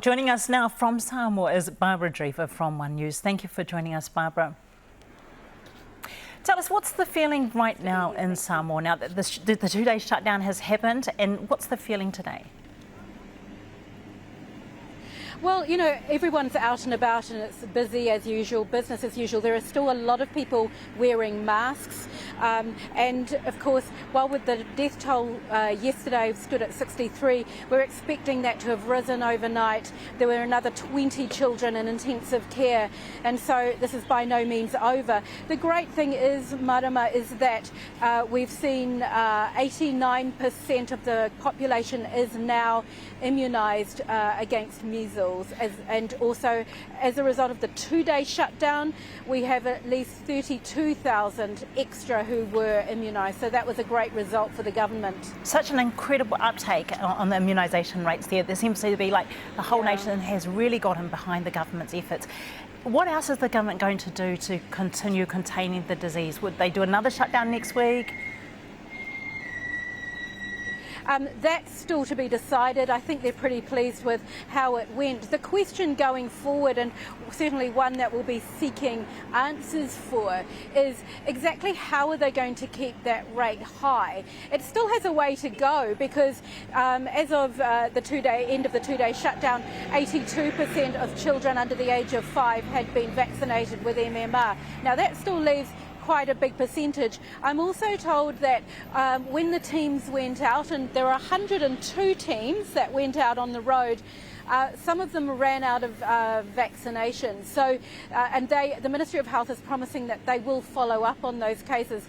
Joining us now from Samoa is Barbara Drever from One News. Thank you for joining us, Barbara. Tell us, what's the feeling right now in Samoa now that the 2-day shutdown has happened, and what's the feeling today? Well, you know, everyone's out and about and it's busy as usual, business as usual. There are still a lot of people wearing masks. And of course, while with the death toll yesterday stood at 63, we're expecting that to have risen overnight. There were another 20 children in intensive care. And so this is by no means over. The great thing is, Marama, is that we've seen 89% of the population is now immunised against measles. And also, as a result of the 2-day shutdown, we have at least 32,000 extra who were immunised. So that was a great result for the government. Such an incredible uptake on the immunisation rates there. There seems to be like the whole nation has really gotten behind the government's efforts. What else is the government going to do to continue containing the disease? Would they do another shutdown next week? That's still to be decided. I think they're pretty pleased with how it went. The question going forward, and certainly one that we'll be seeking answers for, is exactly how are they going to keep that rate high? It still has a way to go because as of the end of the 2-day shutdown, 82% of children under the age of 5 had been vaccinated with MMR. Now that still leaves quite a big percentage. I'm also told that when the teams went out, and there are 102 teams that went out on the road, some of them ran out of vaccination. So, and the Ministry of Health is promising that they will follow up on those cases.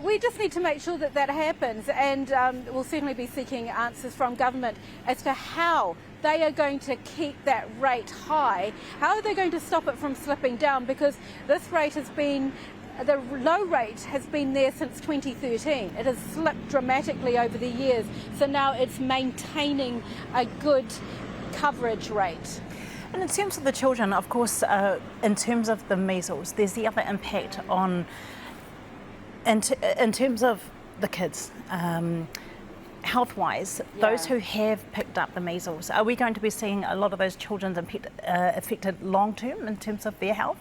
We just need to make sure that that happens, and we'll certainly be seeking answers from government as to how they are going to keep that rate high. How are they going to stop it from slipping down? Because this rate has been the low rate has been there since 2013. It has slipped dramatically over the years, so now it's maintaining a good coverage rate. And in terms of the children, of course, in terms of the measles, there's the other impact on, in terms of the kids, health-wise, those who have picked up the measles. Are we going to be seeing a lot of those children affected long-term in terms of their health?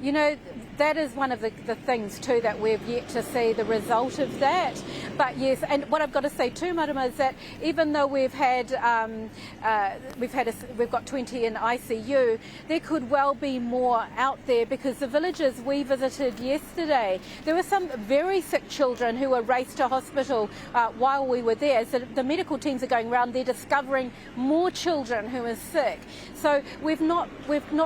You know, that is one of the things too that we've yet to see the result of that. But yes, and what I've got to say too, Marama, is that even though we've got 20 in ICU, there could well be more out there, because the villages we visited yesterday, there were some very sick children who were raced to hospital while we were there. So the medical teams are going around, they're discovering more children who are sick. So we've not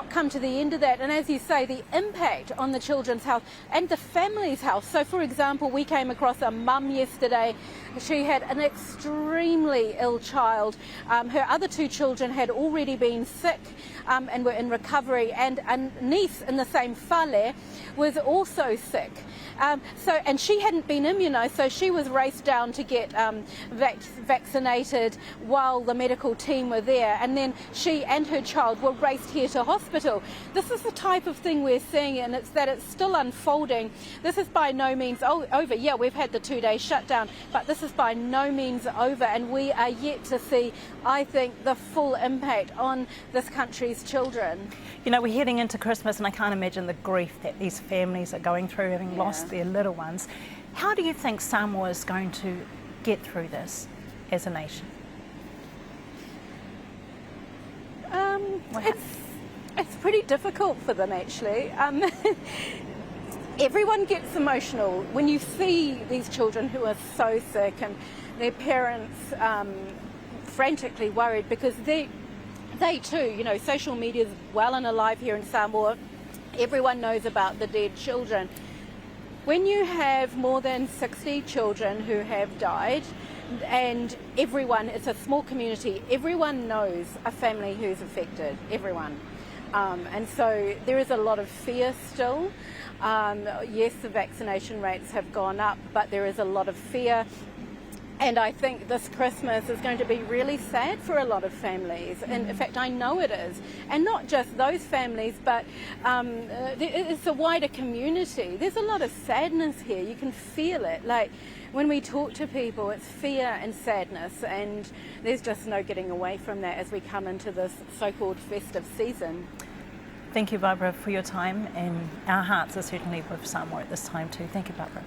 come to the end of that. And as you say, the impact on the children's health and the family's health. So for example, we came across a mum yesterday. She had an extremely ill child. Her other 2 children had already been sick and were in recovery, and a niece in the same whale was also sick. And she hadn't been immunised, so she was raced down to get vaccinated while the medical team were there, and then she and her child were raced here to hospital. This is the type of thing we're seeing, and it's still unfolding. This is by no means over. Yeah, we've had the 2-day shutdown, but this is by no means over, and we are yet to see, I think, the full impact on this country's children. You know, we're heading into Christmas, and I can't imagine the grief that these families are going through, having lost their little ones. How do you think Samoa is going to get through this as a nation? It's pretty difficult for them, actually. Everyone gets emotional when you see these children who are so sick and their parents frantically worried, because they too, you know, social media is well and alive here in Samoa. Everyone knows about the dead children. When you have more than 60 children who have died, and everyone, it's a small community, everyone knows a family who's affected, everyone. And so there is a lot of fear still. Yes, the vaccination rates have gone up, but there is a lot of fear. And I think this Christmas is going to be really sad for a lot of families. And in fact, I know it is. And not just those families, but it's a wider community. There's a lot of sadness here. You can feel it. Like when we talk to people, it's fear and sadness. And there's just no getting away from that as we come into this so-called festive season. Thank you, Barbara, for your time. And our hearts are certainly with Samoa at this time too. Thank you, Barbara.